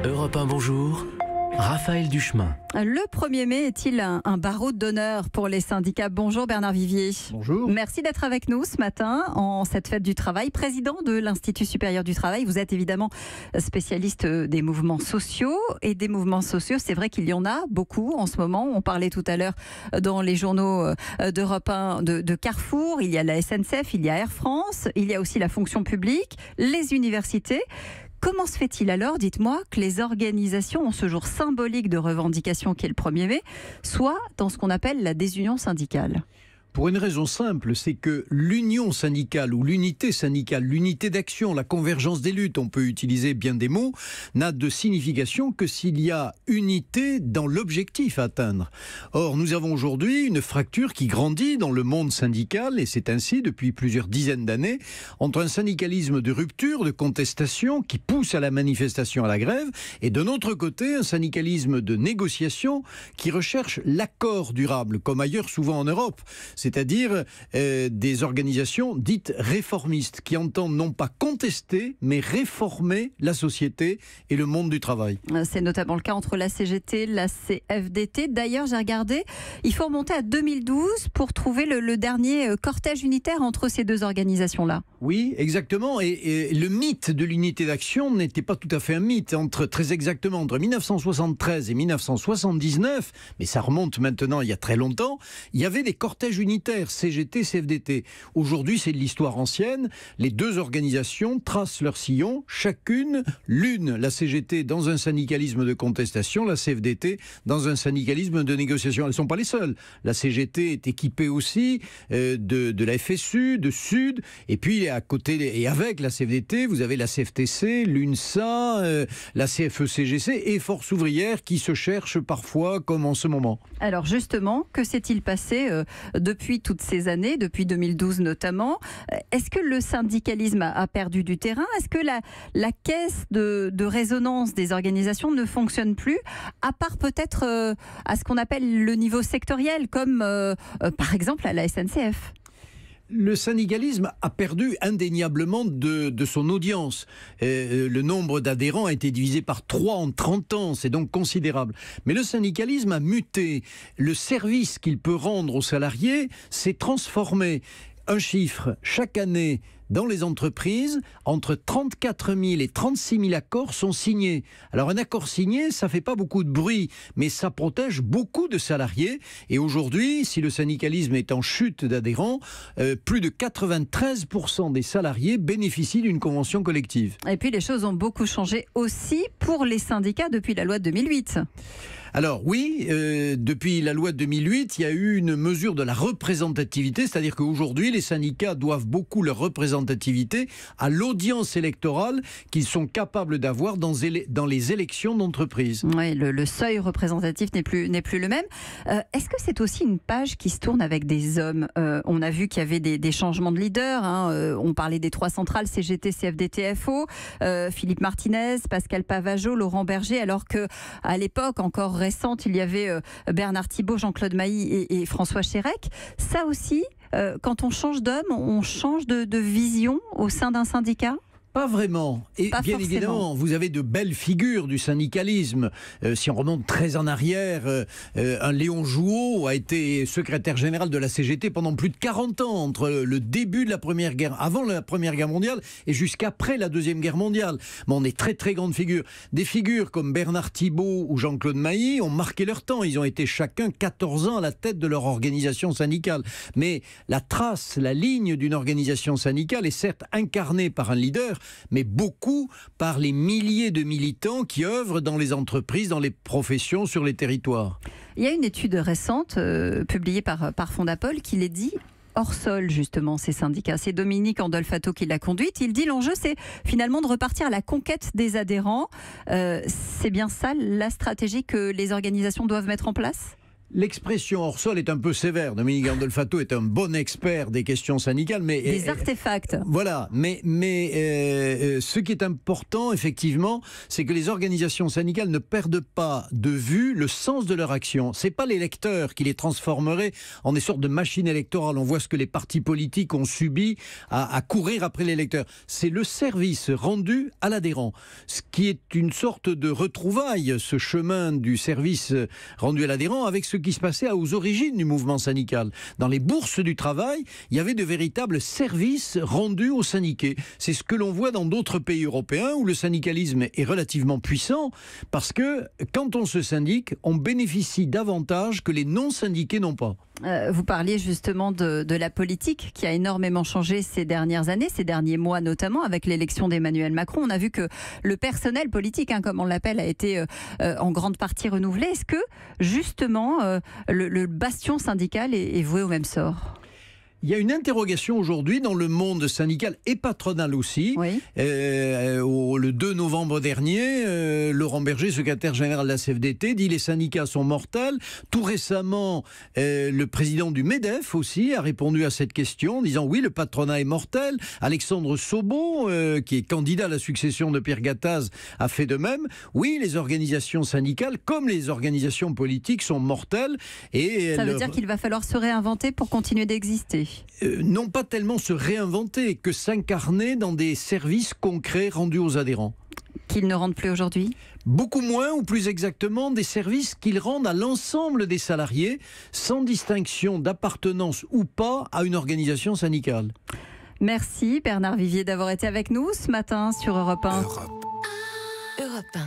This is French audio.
Europe 1, bonjour. Raphaël Duchemin. Le 1er mai est-il un barreau d'honneur pour les syndicats? Bonjour Bernard Vivier. Bonjour. Merci d'être avec nous ce matin en cette fête du travail. Président de l'Institut supérieur du travail, vous êtes évidemment spécialiste des mouvements sociaux. Et des mouvements sociaux, c'est vrai qu'il y en a beaucoup en ce moment. On parlait tout à l'heure dans les journaux d'Europe 1 de Carrefour. Il y a la SNCF, il y a Air France, il y a aussi la fonction publique, les universités. Comment se fait-il alors, dites-moi, que les organisations ont ce jour symbolique de revendication qui est le 1er mai, soit dans ce qu'on appelle la désunion syndicale ? Pour une raison simple, c'est que l'union syndicale ou l'unité syndicale, l'unité d'action, la convergence des luttes, on peut utiliser bien des mots, n'a de signification que s'il y a unité dans l'objectif à atteindre. Or, nous avons aujourd'hui une fracture qui grandit dans le monde syndical, et c'est ainsi depuis plusieurs dizaines d'années, entre un syndicalisme de rupture, de contestation, qui pousse à la manifestation, à la grève, et de notre côté, un syndicalisme de négociation qui recherche l'accord durable, comme ailleurs souvent en Europe. C'est-à-dire des organisations dites réformistes, qui entendent non pas contester, mais réformer la société et le monde du travail. C'est notamment le cas entre la CGT, la CFDT. D'ailleurs, j'ai regardé, il faut remonter à 2012 pour trouver le dernier cortège unitaire entre ces deux organisations-là. Oui, exactement. Et le mythe de l'unité d'action n'était pas tout à fait un mythe. Très exactement, entre 1973 et 1979, mais ça remonte maintenant il y a très longtemps, il y avait des cortèges unitaires, CGT, CFDT. Aujourd'hui, c'est de l'histoire ancienne. Les deux organisations tracent leur sillon, chacune, l'une, la CGT, dans un syndicalisme de contestation, la CFDT, dans un syndicalisme de négociation. Elles ne sont pas les seules. La CGT est équipée aussi de la FSU, de Sud, et puis à côté et avec la CFDT, vous avez la CFTC, l'UNSA, la CFE-CGC et Force ouvrière qui se cherchent parfois comme en ce moment. Alors justement, que s'est-il passé depuis toutes ces années, depuis 2012 notamment? Est-ce que le syndicalisme a perdu du terrain? Est-ce que la caisse de résonance des organisations ne fonctionne plus, à part peut-être à ce qu'on appelle le niveau sectoriel, comme par exemple à la SNCF? Le syndicalisme a perdu indéniablement de son audience. Le nombre d'adhérents a été divisé par 3 en 30 ans, c'est donc considérable. Mais le syndicalisme a muté. Le service qu'il peut rendre aux salariés s'est transformé. Un chiffre, chaque année, dans les entreprises, entre 34 000 et 36 000 accords sont signés. Alors un accord signé, ça ne fait pas beaucoup de bruit, mais ça protège beaucoup de salariés. Et aujourd'hui, si le syndicalisme est en chute d'adhérents, plus de 93% des salariés bénéficient d'une convention collective. Et puis les choses ont beaucoup changé aussi pour les syndicats depuis la loi de 2008. Alors oui, depuis la loi de 2008, il y a eu une mesure de la représentativité, c'est-à-dire qu'aujourd'hui, les syndicats doivent beaucoup leur représentativité à l'audience électorale qu'ils sont capables d'avoir dans les élections d'entreprise. Oui, le seuil représentatif n'est plus le même. Est-ce que c'est aussi une page qui se tourne avec des hommes? On a vu qu'il y avait des changements de leaders. On parlait des 3 centrales, CGT, CFDT, FO, Philippe Martinez, Pascal Pavageau, Laurent Berger, alors qu'à l'époque encore récente, il y avait Bernard Thibault, Jean-Claude Mailly et François Chérec. Ça aussi, quand on change d'homme, on change de vision au sein d'un syndicat ? Pas vraiment. Et pas bien forcément. Évidemment, vous avez de belles figures du syndicalisme. Si on remonte très en arrière, un Léon Jouot a été secrétaire général de la CGT pendant plus de 40 ans, entre le début de la Première Guerre, avant la Première Guerre mondiale et jusqu'après la Deuxième Guerre mondiale. Mais on est très très grandes figures. Des figures comme Bernard Thibault ou Jean-Claude Mailly ont marqué leur temps. Ils ont été chacun 14 ans à la tête de leur organisation syndicale. Mais la trace, la ligne d'une organisation syndicale est certes incarnée par un leader, mais beaucoup par les milliers de militants qui œuvrent dans les entreprises, dans les professions, sur les territoires. Il y a une étude récente publiée par Fondapol qui les dit hors sol, justement, ces syndicats. C'est Dominique Andolfato qui l'a conduite. Il dit l'enjeu, c'est finalement de repartir à la conquête des adhérents. C'est bien ça la stratégie que les organisations doivent mettre en place ? L'expression hors sol est un peu sévère. Dominique Gandolfato est un bon expert des questions syndicales, mais des artefacts. Voilà, mais ce qui est important, effectivement, c'est que les organisations syndicales ne perdent pas de vue le sens de leur action. C'est pas l'électeur qui les transformerait en des sortes de machines électorales. On voit ce que les partis politiques ont subi à courir après l'électeur. C'est le service rendu à l'adhérent, ce qui est une sorte de retrouvaille, ce chemin du service rendu à l'adhérent, avec ce qui se passait aux origines du mouvement syndical. Dans les bourses du travail, il y avait de véritables services rendus aux syndiqués. C'est ce que l'on voit dans d'autres pays européens où le syndicalisme est relativement puissant, parce que quand on se syndique, on bénéficie d'avantages que les non-syndiqués n'ont pas. Vous parliez justement de la politique qui a énormément changé ces dernières années, ces derniers mois notamment, avec l'élection d'Emmanuel Macron. On a vu que le personnel politique, comme on l'appelle, a été en grande partie renouvelé. Est-ce que justement le bastion syndical est voué au même sort ? Il y a une interrogation aujourd'hui dans le monde syndical et patronal aussi. Oui. Le 2 novembre dernier, Laurent Berger, secrétaire général de la CFDT, dit les syndicats sont mortels. Tout récemment, le président du MEDEF aussi a répondu à cette question en disant oui, le patronat est mortel. Alexandre Sobo, qui est candidat à la succession de Pierre Gattaz, a fait de même. Oui, les organisations syndicales, comme les organisations politiques, sont mortelles. Et ça veut dire qu'il va falloir se réinventer pour continuer d'exister. Non pas tellement se réinventer que s'incarner dans des services concrets rendus aux adhérents. Qu'ils ne rendent plus aujourd'hui ? Beaucoup moins, ou plus exactement, des services qu'ils rendent à l'ensemble des salariés, sans distinction d'appartenance ou pas à une organisation syndicale. Merci Bernard Vivier d'avoir été avec nous ce matin sur Europe 1. Europe 1.